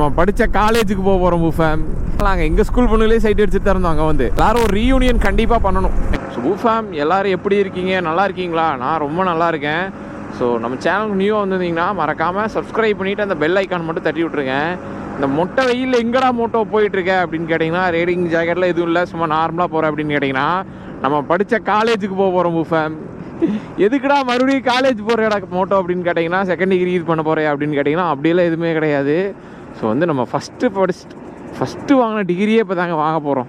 நம்ம படித்த காலேஜுக்கு போக போகிறோம் பூஃபேம். நாங்கள் எங்கள் ஸ்கூல் பொண்ணுலேயே சைட் அடிச்சுட்டு தான் இருந்தோம். அங்கே வந்து எல்லோரும் ஒரு ரீயூனியன் கண்டிப்பாக பண்ணணும். ஸோ பூஃபேம் எல்லோரும் எப்படி இருக்கீங்க? நல்லா இருக்கீங்களா? நான் ரொம்ப நல்லா இருக்கேன். ஸோ நம்ம சேனலுக்கு நியூவாக வந்திருந்தீங்கன்னா மறக்காமல் சப்ஸ்கிரைப் பண்ணிவிட்டு அந்த பெல் ஐக்கான் மட்டும் தட்டி விட்ருங்க. இந்த மொட்டை வெயிலில் எங்கடா மோட்டோ போயிட்டுருக்கேன் அப்படின்னு கேட்டிங்கன்னா, ரேடிங் ஜாக்கெட்டில் எதுவும் இல்லை, சும்மா நார்மலாக போகிறேன் அப்படின்னு கேட்டிங்கன்னா, நம்ம படித்த காலேஜுக்கு போக போகிறோம் பூஃபேம். எதுக்குடா மறுபடியும் காலேஜ் போகிற மோட்டோ அப்படின்னு கேட்டிங்கன்னா, செகண்ட் டிகிரி இது பண்ண போகிறேன் அப்படின்னு கேட்டிங்கன்னா, அப்படியெல்லாம் எதுவுமே கிடையாது. ஸோ வந்து நம்ம ஃபஸ்ட்டு வாங்கின டிகிரியே இப்போ தாங்க வாங்க போகிறோம்.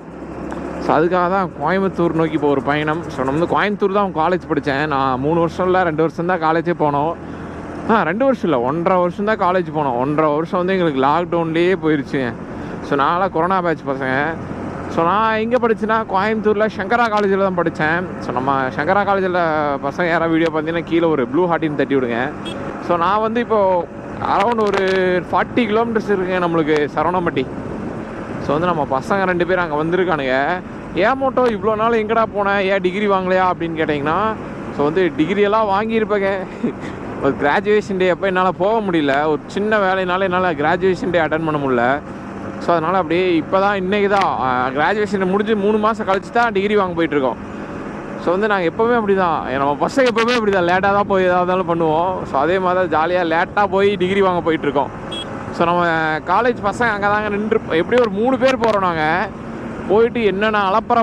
ஸோ அதுக்காக தான் கோயம்புத்தூர் நோக்கி இப்போ ஒரு பயணம். ஸோ நம்ம வந்து கோயம்புத்தூர் தான் காலேஜ் படித்தேன். நான் 3 வருஷம் இல்லை 2 வருஷம் தான் காலேஜே போனோம். 2 வருஷம் இல்லை 1.5 வருஷம் தான் காலேஜ் போனோம். 1.5 வருஷம் வந்து எங்களுக்கு லாக்டவுன்லேயே போயிடுச்சுங்க. ஸோ நான்லாம் கொரோனா பேட்ச் பசங்க. ஸோ நான் எங்கே படித்தேன்னா கோயம்புத்தூரில் சங்கரா காலேஜில் தான் படித்தேன். ஸோ நம்ம சங்கரா காலேஜில் பசங்க யாராவது வீடியோ பார்த்தீங்கன்னா கீழே ஒரு ப்ளூ ஹார்ட்டின்னு தட்டி விடுங்க. ஸோ நான் வந்து இப்போது அரௌண்ட் ஒரு 40 கிலோமீட்டர்ஸ் இருக்குங்க நம்மளுக்கு சரவணம்பட்டி. ஸோ வந்து நம்ம பசங்க 2 பேர் அங்கே வந்திருக்கானுங்க. ஏன் மோட்டோ இவ்வளோ நாள் எங்கடா போனேன், ஏன் டிகிரி வாங்கலையா அப்படின்னு கேட்டிங்கன்னா, ஸோ வந்து டிகிரியெல்லாம் வாங்கியிருப்பேங்க. ஒரு கிராஜுவேஷன் டே அப்போ என்னால் போக முடியல. ஒரு சின்ன வேலைனால என்னால் கிராஜுவேஷன் டே அட்டன் பண்ண முடியல. ஸோ அதனால் அப்படியே இப்போ தான் இன்றைக்கி தான் கிராஜுவேஷன் முடிஞ்சு 3 மாதம் கழிச்சு தான் டிகிரி வாங்க போயிட்டுருக்கோம். ஸோ வந்து நாங்கள் எப்போவுமே அப்படி தான், நம்ம பசங்க எப்போவுமே அப்படி தான், லேட்டாக தான் போய் எதாவது பண்ணுவோம். ஸோ அதே மாதிரி தான் ஜாலியாக லேட்டாக போய் டிகிரி வாங்க போயிட்டுருக்கோம். ஸோ நம்ம காலேஜ் பசங்க அங்கே தாங்க நின்று எப்படியும் ஒரு 3 பேர் போகிறோம். நாங்கள் போயிட்டு என்னென்ன அலப்பறை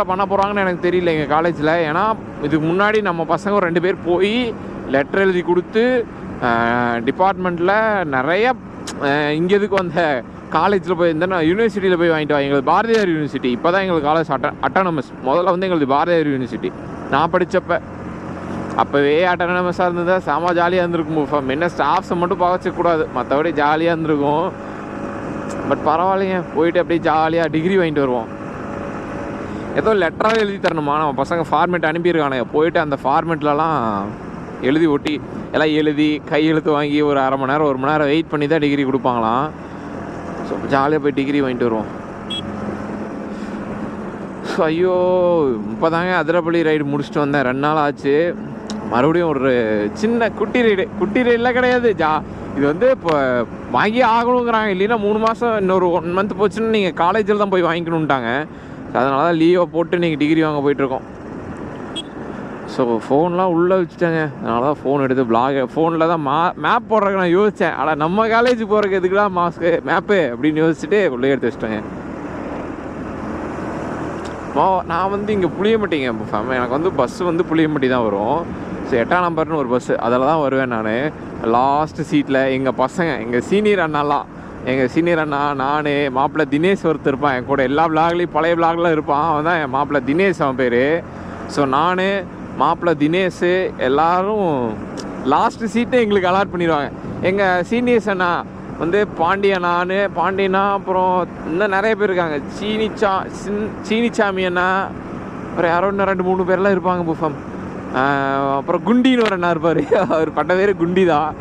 பண்ண போகிறாங்கன்னு எனக்கு தெரியல எங்கள் காலேஜில். ஏன்னா இதுக்கு முன்னாடி நம்ம பசங்க ஒரு 2 பேர் போய் லெட்டர் எழுதி கொடுத்து டிபார்ட்மெண்ட்டில் நிறைய இங்கே எதுக்கு வந்த காலேஜில் போய் இந்த யூனிவர்சிட்டியில் போய் வாங்கிட்டு வா. எங்களுக்கு பாரதியார் யூனிவர்சிட்டி இப்போ தான் எங்களுக்கு காலேஜ் அட்டானமஸ். முதல்ல வந்து எங்களுக்கு பாரதியார் யூனிவர்சிட்டி நான் படித்தப்போ அப்போவே அட்டானமஸாக இருந்ததா செம ஜாலியாக இருந்திருக்கும். என்ன ஸ்டாஃப்ஸை மட்டும் பகச்சிக்கூடாது, மற்றபடி ஜாலியாக இருந்திருக்கும். பட் பரவாயில்லைங்க, போயிட்டு அப்படியே ஜாலியாக டிகிரி வாங்கிட்டு வருவோம். ஏதோ லெட்டராக எழுதி தரணுமா, நம்ம பசங்க ஃபார்மேட் அனுப்பியிருக்கானுங்க. போயிட்டு அந்த ஃபார்மேட்லலாம் எழுதி ஒட்டி எல்லாம் எழுதி கையெழுத்து வாங்கி ஒரு 1/2 மணி நேரம் 1 மணி நேரம் வெயிட் பண்ணி தான் டிகிரி கொடுப்பாங்களாம். ஸோ ஜாலியாக போய் டிகிரி வாங்கிட்டு வருவோம். ஸோ ஐயோ இப்போ தாங்க அதிரப்பள்ளி ரைடு முடிச்சுட்டு வந்தேன். 2 நாள் ஆச்சு. மறுபடியும் ஒரு சின்ன குட்டி ரைடெலாம் கிடையாது. இது வந்து இப்போ வாங்கி ஆகணுங்கிறாங்க. இல்லைன்னா 3 மாதம் இன்னொரு 1 மந்த் போச்சுன்னா நீங்கள் காலேஜில் தான் போய் வாங்கிக்கணுன்ட்டாங்க. அதனால தான் லீவை போட்டு நீங்கள் டிகிரி வாங்க போயிட்டுருக்கோம். ஸோ ஃபோன்லாம் உள்ளே வச்சுட்டாங்க. அதனால தான் ஃபோன் எடுத்து ஃபோனில் தான் மேப் போடுறதுக்கு நான் யோசித்தேன். ஆனால் நம்ம காலேஜுக்கு போகிறதுக்கு எதுக்குலாம் மேப்பு அப்படின்னு யோசிச்சுட்டு உள்ளே எடுத்து வச்சிட்டேங்க. நான் வந்து இங்கே புளியம்பட்டிங்க எனக்கு வந்து பஸ்ஸு வந்து புளியம்பட்டி தான் வரும். ஸோ 8ஆம் நம்பர்னு ஒரு பஸ்ஸு, அதில் தான் வருவேன் நான். லாஸ்ட்டு சீட்டில் எங்கள் பசங்க, எங்கள் சீனியர் அண்ணாலாம், எங்கள் சீனியர் அண்ணா, நான், மாப்பிள்ளை தினேஷ் ஒருத்தர் இருப்பான் என் கூட. எல்லா விளாக்லேயும் பழைய விளாக்லாம் இருப்பான். அவன் தான் என் மாப்பிள்ளை தினேஷ், அவன் பேர். ஸோ நான், மாப்பிள்ளை தினேஷ் எல்லோரும் லாஸ்ட்டு சீட்டை எங்களுக்கு அலாட் பண்ணிடுவாங்க. எங்கள் சீனியர்ஸ் அண்ணா வந்து பாண்டியனா, அப்புறம் இன்னும் நிறைய பேர் இருக்காங்க. சீனிச்சாமி அண்ணா, அப்புறம் யாரோ இன்னும் 2-3 பேர்லாம் இருப்பாங்க பூஃபம். அப்புறம் குண்டின்னு ஒரு அண்ணா இருப்பார். அவர் பட்ட பேர் குண்டி தான்.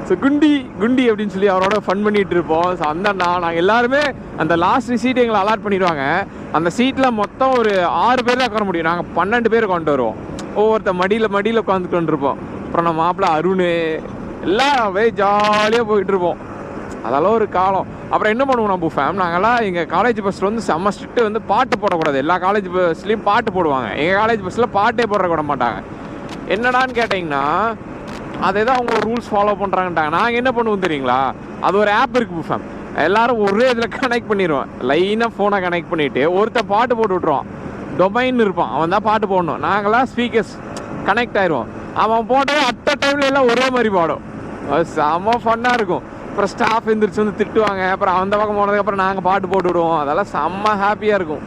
ஸோ குண்டி அப்படின்னு சொல்லி அவரோட ஃபன் பண்ணிகிட்டு இருப்போம். ஸோ அந்த அண்ணா நாங்கள் எல்லாருமே அந்த லாஸ்ட் சீட் எங்களை அலாட் பண்ணிடுவாங்க. அந்த சீட்டில் மொத்தம் ஒரு 6 பேர் தான் உட்கார முடியும். நாங்கள் 12 பேர் கொண்டு வருவோம். ஒவ்வொருத்த மடியில் உட்காந்துட்டு இருப்போம். அப்புறம் நம்ம மாப்பிள்ளை அருண் எல்லாம் ஜாலியாக போயிட்டுருப்போம். அதெல்லாம் ஒரு காலம். அப்புறம் என்ன பண்ணுவோம் நம்ம ஃபேம், நாங்கள்லாம் எங்கள் காலேஜ் பஸ்ஸில் வந்து செம்ம ஸ்ட்ரிக்ட்டு, வந்து பாட்டு போடக்கூடாது. எல்லா காலேஜ் பஸ்லேயும் பாட்டு போடுவாங்க. எங்கள் காலேஜ் பஸ்ஸில் பாட்டே போட மாட்டாங்க. என்னடான்னு கேட்டிங்கன்னா, அதே தான் அவங்க ரூல்ஸ் ஃபாலோ பண்ணுறாங்கட்டாங்க. நாங்கள் என்ன பண்ணுவோம் தெரியுங்களா, அது ஒரு ஆப் இருக்குது ஃபேம். எல்லோரும் ஒரே இதில் கனெக்ட் பண்ணிடுவோம். லைனாக ஃபோனை கனெக்ட் பண்ணிவிட்டு ஒருத்தர் பாட்டு போட்டு விட்ருவான். டொமைன் இருப்பான், அவன் தான் பாட்டு போடணும். நாங்களாம் ஸ்பீக்கர்ஸ் கனெக்ட் ஆயிடுவோம். அவன் போட்டவே அட்ட டைமில் எல்லாம் ஒரே மாதிரி பாடும். அது செம்ம ஃபன்னாக இருக்கும். அப்புறம் ஸ்டாஃப் எழுந்திரிச்சு வந்து திட்டுவாங்க. அப்புறம் அந்த பக்கம் போனதுக்கப்புறம் நாங்கள் பாட்டு போட்டு விடுவோம். அதெல்லாம் செம்ம ஹாப்பியாக இருக்கும்.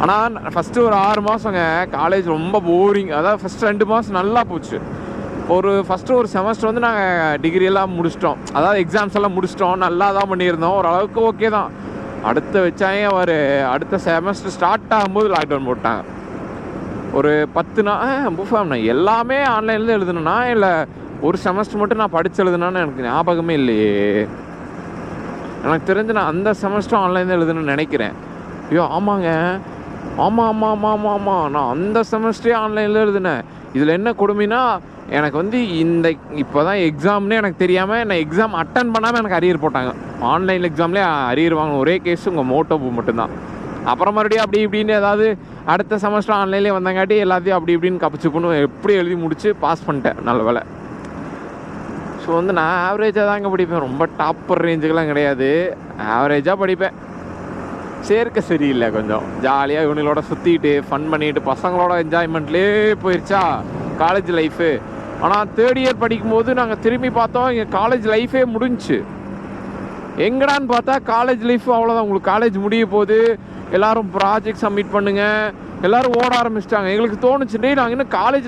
ஆனால் ஃபஸ்ட்டு ஒரு 6 மாதங்க காலேஜ் ரொம்ப போரிங். அதாவது ஃபஸ்ட்டு 2 மாதம் நல்லா போச்சு. ஃபஸ்ட்டு ஒரு செமஸ்டர் வந்து நாங்கள் டிகிரியெல்லாம் முடிச்சிட்டோம். அதாவது எக்ஸாம்ஸ் எல்லாம் முடிச்சிட்டோம். நல்லா தான் பண்ணியிருந்தோம். ஓரளவுக்கு ஓகே தான். அடுத்த செமஸ்டர் ஸ்டார்ட் ஆகும்போது லாக்டவுன் போட்டாங்க. ஒரு 10 நாள் புஃபாம். நான் எல்லாமே ஆன்லைன்லேருந்து எழுதுனேன்னா இல்லை ஒரு செமஸ்டர் மட்டும் நான் படித்து எழுதுனான்னு எனக்கு ஞாபகமே இல்லையே. எனக்கு தெரிஞ்சு நான் அந்த செமஸ்டர் ஆன்லைனில் எழுதுன்னு நினைக்கிறேன். ஐயோ ஆமாங்க, ஆமாம் நான் அந்த செமஸ்டரே ஆன்லைனில் எழுதுனேன். இதில் என்ன கொடுமைனா எனக்கு வந்து இந்த இப்போ தான் எக்ஸாம்னே எனக்கு தெரியாமல் நான் எக்ஸாம் அட்டன் பண்ணாமல் எனக்கு அரியர் போட்டாங்க. ஆன்லைன் எக்ஸாம்லேயே அரியர் வாங்கின ஒரே கேஸ் உங்கள் மோட்டோ மட்டும்தான். அப்புறம் மறுபடியும் அப்படி இப்படின்னு ஏதாவது அடுத்த செமஸ்டர் ஆன்லைன்லேயே வந்தங்காட்டி எல்லாத்தையும் அப்படி இப்படின்னு கப்பிச்சுக்கணும் எப்படி எழுதி முடித்து பாஸ் பண்ணிட்டேன், நல்ல வேலை. ஸோ வந்து நான் ஆவரேஜாக தாங்க படிப்பேன், ரொம்ப டாப்பர் ரேஞ்சுக்கெலாம் கிடையாது, ஆவரேஜாக படிப்பேன். சேர்க்க சரியில்லை, கொஞ்சம் ஜாலியாக இவங்களோட சுற்றிட்டு ஃபன் பண்ணிட்டு பசங்களோட என்ஜாய்மெண்ட்லேயே போயிடுச்சா காலேஜ் லைஃபு. ஆனால் தேர்ட் இயர் படிக்கும்போது நாங்கள் திரும்பி பார்த்தோம், எங்கள் காலேஜ் லைஃபே முடிஞ்சிச்சு. எங்கடான்னு பார்த்தா காலேஜ் லைஃப் அவ்வளோதான், உங்களுக்கு காலேஜ் முடிய போது, எல்லோரும் ப்ராஜெக்ட் சப்மிட் பண்ணுங்கள், எல்லோரும் ஓட ஆரம்பிச்சிட்டாங்க. எங்களுக்கு தோணுச்சுட்டே நாங்கள் இன்னும் காலேஜ்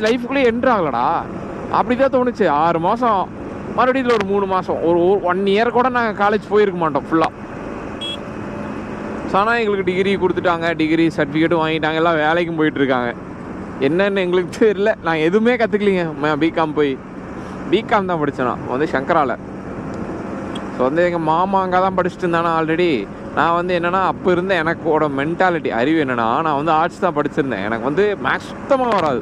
லைஃபுக்குள்ளே என்ட்ரு ஆகலடா, அப்படி தான் தோணுச்சு. 6 மாதம் மறுபடியும் இதில் ஒரு 3 மாதம், ஒரு 1 இயர் கூட நாங்கள் காலேஜ் போயிருக்க மாட்டோம் ஃபுல்லாக. ஸோ ஆனால் எங்களுக்கு டிகிரி கொடுத்துட்டாங்க, டிகிரி சர்டிஃபிகேட்டும் வாங்கிட்டாங்க, எல்லாம் வேலைக்கும் போயிட்டுருக்காங்க. என்னென்னு எங்களுக்கு தெரியல, நான் எதுவுமே கற்றுக்கலிங்க. பிகாம் பிகாம் தான் படித்தேன், நான் வந்து சங்கராவில். ஸோ வந்து எங்கள் மாமா அங்கே தான் படிச்சுட்டு இருந்தானே ஆல்ரெடி. நான் வந்து என்னென்னா அப்போ இருந்த எனக்கோட மென்டாலிட்டி அறிவு என்னென்னா, நான் வந்து ஆர்ட்ஸ் தான் படிச்சிருந்தேன். எனக்கு வந்து மேக்ஸ் சுத்தமாக வராது,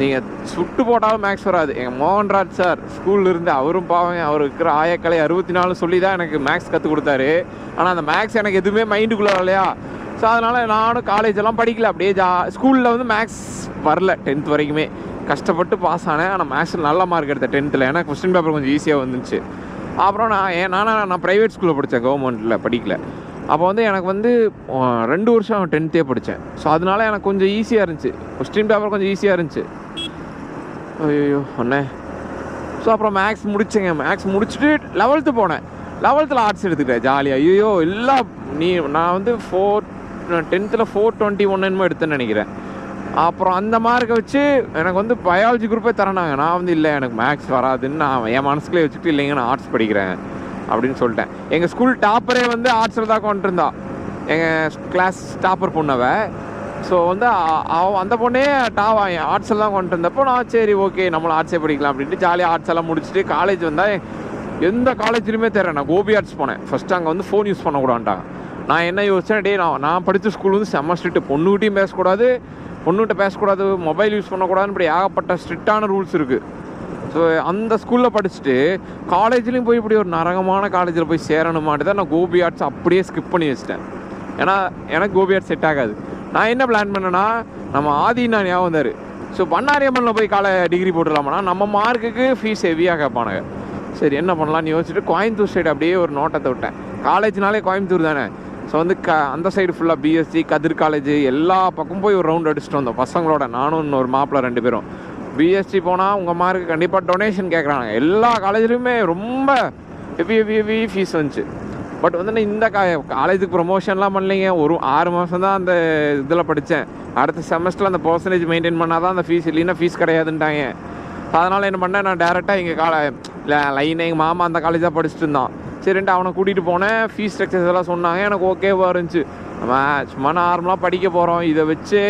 நீங்கள் சுட்டு போட்டாலும் மேக்ஸ் வராது. எங்கள் மோகன்ராஜ் சார் ஸ்கூலில் இருந்து, அவரும் பாவங்க, அவர் இருக்கிற ஆயக்கலை 64 சொல்லி தான் எனக்கு மேக்ஸ் கற்றுக் கொடுத்தாரு. ஆனால் அந்த மேக்ஸ் எனக்கு எதுவுமே மைண்டுக்குள்ளே இல்லையா. ஸோ அதனால் நானும் காலேஜெல்லாம் படிக்கல, அப்படியே ஸ்கூலில் வந்து மேக்ஸ் வரல 10th வரைக்குமே, கஷ்டப்பட்டு பாஸ் ஆனேன். ஆனால் மேக்ஸில் நல்ல மார்க் எடுத்தேன் 10th. ஏன்னா கொஸ்டின் பேப்பர் கொஞ்சம் ஈஸியாக வந்துச்சு. அப்புறம் நான் ப்ரைவேட் ஸ்கூலில் படித்தேன், கவர்மெண்ட்டில் படிக்கல. அப்போ வந்து எனக்கு வந்து 2 வருஷம் 10th படித்தேன். ஸோ அதனால எனக்கு கொஞ்சம் ஈஸியாக இருந்துச்சு, கொஸ்டின் பேப்பர் கொஞ்சம் ஈஸியாக இருந்துச்சு. ஐயோ அண்ணே. ஸோ அப்புறம் மேக்ஸ் முடிச்சேங்க. மேக்ஸ் முடிச்சுட்டு 11th போனேன். 11th ஆர்ட்ஸ் எடுத்துக்கிட்டேன் ஜாலியாக. ஐயோ எல்லாம் நான் வந்து 10th 421 என்னமோ எடுத்தேன்னு நினைக்கிறேன். அப்புறம் அந்த மார்க்கை வச்சு எனக்கு வந்து பயாலஜி குரூப்பே தரனாங்க. நான் வந்து இல்லை எனக்கு மேக்ஸ் வராதுன்னு நான் என் மனசுக்குள்ளே வச்சுட்டு, இல்லைங்க நான் ஆர்ட்ஸ் படிக்கிறேன் அப்படின்னு சொல்லிட்டேன். எங்கள் ஸ்கூல் டாப்பரே வந்து ஆர்ட்ஸில் தான் கொண்டுருந்தா, எங்கள் கிளாஸ் டாப்பர் பொண்ணவ. ஸோ வந்து அந்த பொண்ணே ஆர்ட்ஸில் தான் கொண்டு இருந்தப்போ நான் சரி ஓகே நம்மளும் ஆர்ட்ஸே படிக்கலாம் அப்படின்ட்டு ஜாலியாக ஆர்ட்ஸ் எல்லாம் முடிச்சுட்டு காலேஜ் வந்தால் எந்த காலேஜ்லையுமே தெரியும். நான் கோபி ஆர்ட்ஸ் போனேன் ஃபஸ்ட்டு. அங்கே வந்து ஃபோன் யூஸ் பண்ணக்கூடாதுட்டாங்க. நான் என்ன யோசிச்சேன், நான் படித்த ஸ்கூல் வந்து செம்ம ஸ்ட்ரிக்ட்டு, பொண்ணுகிட்டையும் பேசக்கூடாது, பொண்ணுகிட்ட பேசக்கூடாது, மொபைல் யூஸ் பண்ணக்கூடாதுன்னு இப்படி ஏகப்பட்ட ஸ்ட்ரிக்டான ரூல்ஸ் இருக்குது. ஸோ அந்த ஸ்கூலில் படிச்சுட்டு காலேஜ்லேயும் போய் இப்படி ஒரு நரகமான காலேஜில் போய் சேரணுமாட்டு தான் நான் கோபி ஆர்ட்ஸ் அப்படியே ஸ்கிப் பண்ணி வச்சிட்டேன். ஏன்னா எனக்கு கோபி ஆர்ட்ஸ் செட் ஆகாது. நான் என்ன பிளான் பண்ணேன்னா, நம்ம ஆதினா ஞாபகம் வந்தார். ஸோ பண்ணாரியம்மனில் போய் டிகிரி போட்டுடலாமாண்ணா, நம்ம மார்க்குக்கு ஃபீஸ் ஹெவியாக கேட்பானுங்க. சரி என்ன பண்ணலான்னு யோசிச்சுட்டு கோயம்புத்தூர் சைடு அப்படியே ஒரு நோட்டத்தை விட்டேன். காலேஜ்னாலே கோயம்புத்தூர் தானே. ஸோ வந்து அந்த சைடு ஃபுல்லாக பிஎஸ்சி கதிர் காலேஜ் எல்லா பக்கம் போய் ஒரு ரவுண்ட் அடிச்சுட்டு வந்தோம் பசங்களோட, நானும் இன்னொரு மாப்பிள்ளை 2 பேரும். பிஎஸ்சி போனால் உங்கள் மார்க்கு கண்டிப்பாக டொனேஷன் கேட்குறாங்க. எல்லா காலேஜ்லையுமே ரொம்ப ஹெவி ஃபீஸ் வந்துச்சு. பட் வந்து நான் இந்த காலேஜுக்கு ப்ரொமோஷன்லாம் பண்ணலைங்க. ஒரு 6 மாதம் தான் அந்த இதில் படித்தேன். அடுத்த செமஸ்டரில் அந்த பர்சன்டேஜ் மெயின்டைன் பண்ணால் தான் அந்த ஃபீஸ், இல்லைன்னா ஃபீஸ் கிடையாதுன்ட்டாங்க. அதனால் என்ன பண்ணேன், நான் டேரெக்டாக எங்கள் லைன் எங்கள் மாமா அந்த காலேஜ் தான் படிச்சுட்டு இருந்தான். சரின்ட்டு அவனை கூட்டிகிட்டு போனேன். ஃபீஸ் ஸ்ட்ரக்சர்ஸ் எல்லாம் சொன்னாங்க, எனக்கு ஓகேவாக இருந்துச்சு. நம்ம சும்மா நார்மலாக படிக்க போகிறோம், இதை வச்சு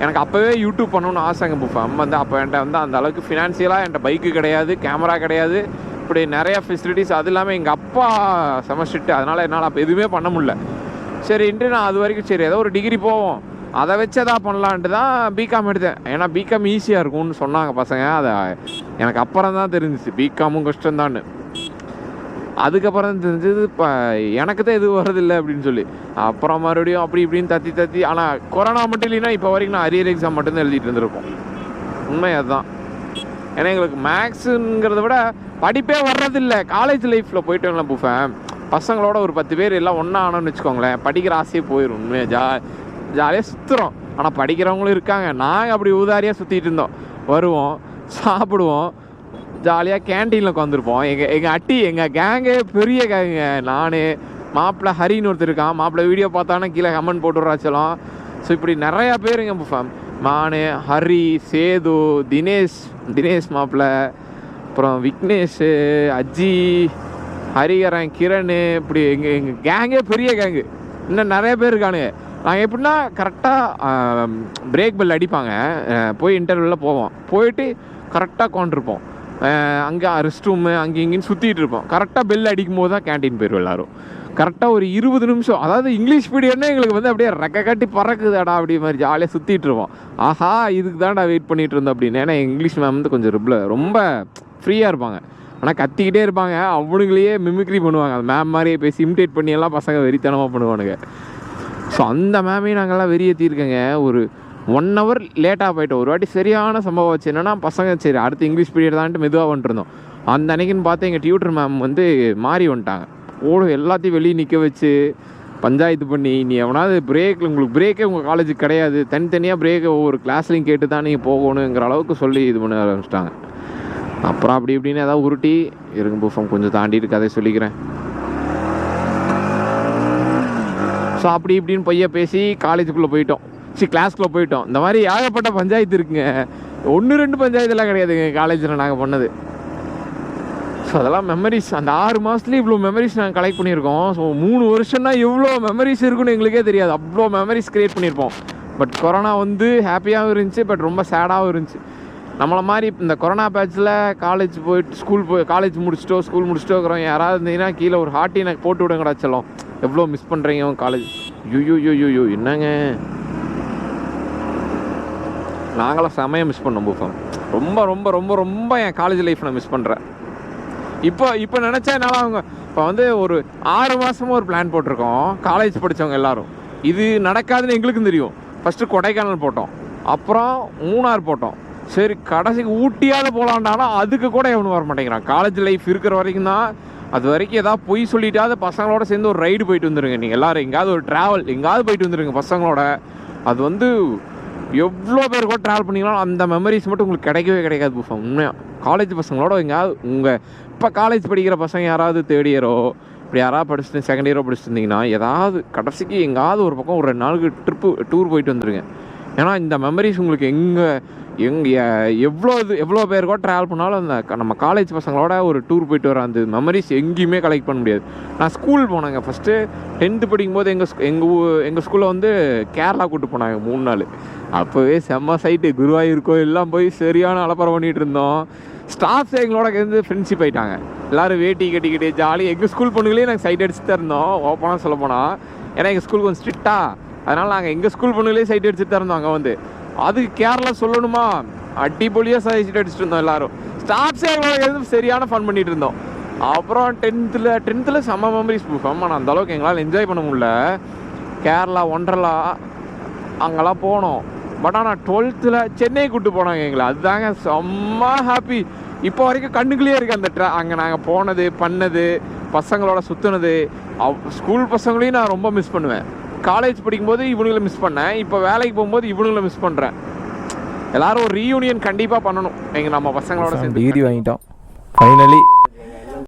எனக்கு அப்போவே யூடியூப் பண்ணணும்னு ஆசைங்க. புஃபம் வந்து அப்போ என்கிட்ட வந்து அந்த அளவுக்கு ஃபினான்ஷியலாக என்கிட்ட பைக்கு கிடையாது, கேமரா கிடையாது, இப்படி நிறையா ஃபெசிலிட்டிஸ். அது இல்லாமல் எங்கள் அப்பா செமஸ்டர், அதனால் என்னால் அப்போ எதுவுமே பண்ண முடியல. சரின்ட்டு நான் அது வரைக்கும் சரி ஏதோ ஒரு டிகிரி போவோம், அதை வச்சு எதாவது பண்ணலான்ட்டு தான் பிகாம் எடுத்தேன். ஏன்னா பிகாம் ஈஸியாக இருக்கும்னு சொன்னாங்க பசங்க. அதை எனக்கு அப்புறம் தான் தெரிஞ்சிச்சு பிகாமும் கஷ்டம்தான்னு. அதுக்கப்புறம் தெரிஞ்சது இப்போ எனக்கு தான் எதுவும் வரதில்லை அப்படின்னு சொல்லி. அப்புறம் மறுபடியும் அப்படி இப்படின்னு தத்தி ஆனால் கொரோனா மட்டும் இல்லைன்னா இப்போ வரைக்கும் நான் அரியர் எக்ஸாம் மட்டும்தான் எழுதிட்டு இருந்திருப்போம். உண்மை அதுதான். ஏன்னா எங்களுக்கு மேக்ஸுங்கிறத விட படிப்பே வர்றதில்லை. காலேஜ் லைஃப்பில் போயிட்டு புஃபேன் பசங்களோட ஒரு 10 பேர் எல்லாம் ஒன்றா ஆனோன்னு வச்சுக்கோங்களேன், படிக்கிற ஆசையே போயிடும். உண்மையாக ஜாலியாக சுற்றுறோம். ஆனால் படிக்கிறவங்களும் இருக்காங்க. நாங்கள் அப்படி ஊதாரியாக சுற்றிட்டு இருந்தோம். வருவோம், சாப்பிடுவோம், ஜாலியாக கேன்டீனில் உட்காந்துருப்போம். எங்கள் கேங்கே பெரிய கேங்குங்க. நான் மாப்பிள்ளை ஹரின்னு ஒருத்தர் இருக்கான். மாப்பிள்ளை வீடியோ பார்த்தானே கீழே கமெண்ட் போட்டுடுறாச்சலாம். ஸோ இப்படி நிறையா பேருங்க புஃபேம். நான், ஹரி, சேது, தினேஷ் மாப்பிள்ளை, அப்புறம் விக்னேஷ், அஜி, ஹரிகரன், கிரண், இப்படி எங்கள் கேங்கே பெரிய கேங்கு. இன்னும் நிறைய பேர் இருக்கானுங்க. நாங்கள் எப்படின்னா கரெக்டாக பிரேக் பெல் அடிப்பாங்க, போய் இன்டர்வியூவில் போவோம், போயிட்டு கரெக்டாக உட்காந்துருப்போம். அங்கே ரெஸ்ட் ரூமு அங்கே இங்கேன்னு சுற்றிட்டு இருப்போம். கரெக்டாக பெல் அடிக்கும் போது தான் கேன்டீன் போயிடும் எல்லோரும். கரெக்டாக ஒரு 20 நிமிஷம், அதாவது இங்கிலீஷ் பீரியட்னா எங்களுக்கு வந்து அப்படியே ரெக்க கட்டி பறக்குதாடா அப்படி மாதிரி ஜாலியாக சுற்றிட்டு இருப்போம். ஆஹா இதுக்கு தான்டா வெயிட் பண்ணிகிட்டு இருந்தோம் அப்படின்னு. ஏன்னா இங்கிலீஷ் மேம் வந்து கொஞ்சம் ரொம்ப ஃப்ரீயாக இருப்பாங்க. ஆனால் கத்திக்கிட்டே இருப்பாங்க, அவனுங்களையே மிமிக்ரி பண்ணுவாங்க. அந்த மேம் மாதிரியே பேசி இமிட்டேட் பண்ணி எல்லாம் பசங்க வெறித்தனமாக பண்ணுவானுங்க. ஸோ அந்த மேமையும் நாங்கள்லாம் வெறியேற்றிருக்கேங்க. ஒரு 1 hour லேட்டாக போயிட்டோம். ஒரு வாட்டி சரியான சம்பவம் வச்சு என்னென்னா, பசங்க சரி அடுத்து இங்கிலீஷ் பீரியட் தான்ட்டு மெதுவாக வந்துருந்தோம். அந்த அன்னைக்குன்னு பார்த்து எங்கள் டியூட்டர் மேம் வந்து மாறி வந்துட்டாங்க. எல்லாத்தையும் வெளியே நிற்க வச்சு பஞ்சாயத்து பண்ணி, நீ எவனாவது உங்களுக்கு பிரேக்கே உங்கள் காலேஜுக்கு கிடையாது, தனித்தனியாக பிரேக்கை ஒவ்வொரு கிளாஸ்லையும் கேட்டு தான் நீங்கள் போகணுங்கிற அளவுக்கு சொல்லி இது பண்ண ஆரம்பிச்சிட்டாங்க. அப்புறம் அப்படி இப்படின்னு ஏதாவது உருட்டி இருங்க புஃபம் கொஞ்சம் தாண்டிட்டு கதை சொல்லிக்கிறேன். ஸோ அப்படி இப்படின்னு பைய பேசி காலேஜுக்குள்ளே போயிட்டோம். கிளாஸ்க்குள்ளே போயிட்டோம். இந்த மாதிரி ஏகப்பட்ட பஞ்சாயத்து இருக்குங்க. 1-2 பஞ்சாயத்துலாம் கிடையாதுங்க காலேஜில் நாங்கள் பண்ணது. ஸோ அதெல்லாம் மெமரிஸ். அந்த 6 மாதத்துலேயும் இவ்வளோ மெமரிஸ் நாங்கள் கலெக்ட் பண்ணியிருக்கோம். ஸோ 3 வருஷம்னா எவ்வளோ மெமரிஸ் இருக்குன்னு எங்களுக்கே தெரியாது. அவ்வளோ மெமரிஸ் க்ரியேட் பண்ணியிருப்போம். பட் கொரோனா வந்து ஹாப்பியாகவும் இருந்துச்சு, பட் ரொம்ப சேடாகவும் இருந்துச்சு. நம்மளை மாதிரி இந்த கொரோனா பேட்சில் காலேஜ் போயிட்டு காலேஜ் முடிச்சிட்டோ ஸ்கூல் முடிச்சிட்டோ இருக்கிறோம் யாராவது இருந்தீங்கன்னா கீழே ஒரு ஹார்ட்டி எனக்கு போட்டு விடுங்கடா செல்லம். எவ்வளோ மிஸ் பண்ணுறீங்க காலேஜ். யூ என்னங்க நாங்களாம் செமையாக மிஸ் பண்ணோம் புஃபம். ரொம்ப ரொம்ப ரொம்ப ரொம்ப என் காலேஜ் லைஃப் நான் மிஸ் பண்ணுறேன். இப்போ நினச்சா என்னால் அவங்க இப்போ வந்து ஒரு 6 மாதமாக ஒரு பிளான் போட்டிருக்கோம் காலேஜ் படித்தவங்க எல்லோரும். இது நடக்காதுன்னு எங்களுக்கும் தெரியும். ஃபஸ்ட்டு கொடைக்கானல் போட்டோம், அப்புறம் மூணார் போட்டோம். சரி கடைசிக்கு ஊட்டியாவது போகலான்டானா அதுக்கு கூட எவனும் வர மாட்டேங்கிறான். காலேஜ் லைஃப் இருக்கிற வரைக்கும் தான். அது வரைக்கும் ஏதாவது போய் சொல்லிட்டாவது பசங்களோட சேர்ந்து ஒரு ரைடு போயிட்டு வந்துடுங்க. நீங்கள் எல்லோரும் எங்கேயாவது ஒரு ட்ராவல் எங்கேயாவது போயிட்டு வந்துடுங்க பசங்களோட. அது வந்து எவ்வளோ பேர் கூட ட்ராவல் பண்ணிங்கனாலும் அந்த மெமரிஸ் மட்டும் உங்களுக்கு கிடைக்காது புஃபம். உண்மையாக காலேஜ் பசங்களோட எங்கேயாவது இப்போ காலேஜ் படிக்கிற பசங்க யாராவது 3rd இயரோ இப்படி யாராவது படிச்சுட்டு 2nd இயரோ படிச்சுட்டு இருந்தீங்கன்னா ஏதாவது கடைசிக்கு எங்கேயாவது ஒரு பக்கம் ஒரு 2 நாளுக்கு டூர் போயிட்டு வந்துடுங்க. ஏன்னா இந்த மெமரிஸ் உங்களுக்கு எவ்வளோ பேர் கூட ட்ராவல் பண்ணாலும் அந்த நம்ம காலேஜ் பசங்களோட ஒரு டூர் போயிட்டு வர அந்த மெமரிஸ் எங்கேயுமே கலெக்ட் பண்ண முடியாது. நான் ஸ்கூல் போனேங்க ஃபஸ்ட்டு 10th படிக்கும்போது எங்கள் ஸ்கூலில் வந்து கேரளா கூப்பிட்டு போனாங்க 3 நாள். அப்போவே செம்ம சைட்டு குருவாயூர் கோயிலெலாம் போய் சரியான அலப்பறம் பண்ணிகிட்டு இருந்தோம். ஸ்டாஃப்ஸ் எங்களோட சேர்ந்து ஃப்ரெண்ட்ஷிப் ஆகிட்டாங்க. எல்லோரும் வேட்டி கட்டிக்கிட்டு ஜாலி. எங்கள் ஸ்கூல் பொண்ணுங்களே நாங்கள் சைட் அடிச்சுட்டு தான் இருந்தோம் ஓப்பனாக சொல்ல போனால். ஏன்னா எங்கள் ஸ்கூல் கொஞ்சம் ஸ்ட்ரிக்டாக, அதனால் நாங்கள் எங்கள் ஸ்கூல் பொண்ணுங்களே சைட் அடிச்சுட்டு தான் இருந்தோம். அங்கே வந்து அதுக்கு கேரளா சொல்லணுமா அடிப்பொலியாக சைட் அடிச்சுட்டு இருந்தோம் எல்லோரும். ஸ்டாஃப்ஸே எங்களோட சேர்ந்து சரியான ஃபன் பண்ணிகிட்டு இருந்தோம். அப்புறம் 10th செம்ம மெமரிஸ் புஃபம். ஆனால் அந்தளவுக்கு எங்களால் என்ஜாய் பண்ண முடியல. கேரளா ஒண்டர்லா அங்கெல்லாம் போனோம். பட் ஆனால் 12th சென்னை கூப்பிட்டு போனாங்க எங்களை. அதுதாங்க செம்ம ஹாப்பி. இப்போ வரைக்கும் கண்ணுக்குள்ளேயே இருக்குது அந்த அங்கே நாங்கள் போனது பண்ணது பசங்களோட சுற்றுனது. ஸ்கூல் பசங்களையும் நான் ரொம்ப மிஸ் பண்ணுவேன். காலேஜ் படிக்கும்போது இவனுங்களை மிஸ் பண்ணேன். இப்போ வேலைக்கு போகும்போது இவனுங்களை மிஸ் பண்ணுறேன். எல்லோரும் ஒரு ரீயூனியன் கண்டிப்பாக பண்ணணும் நம்ம பசங்களோட சேர்ந்து. டிகிரி வாங்கிட்டோம் ஃபைனலி.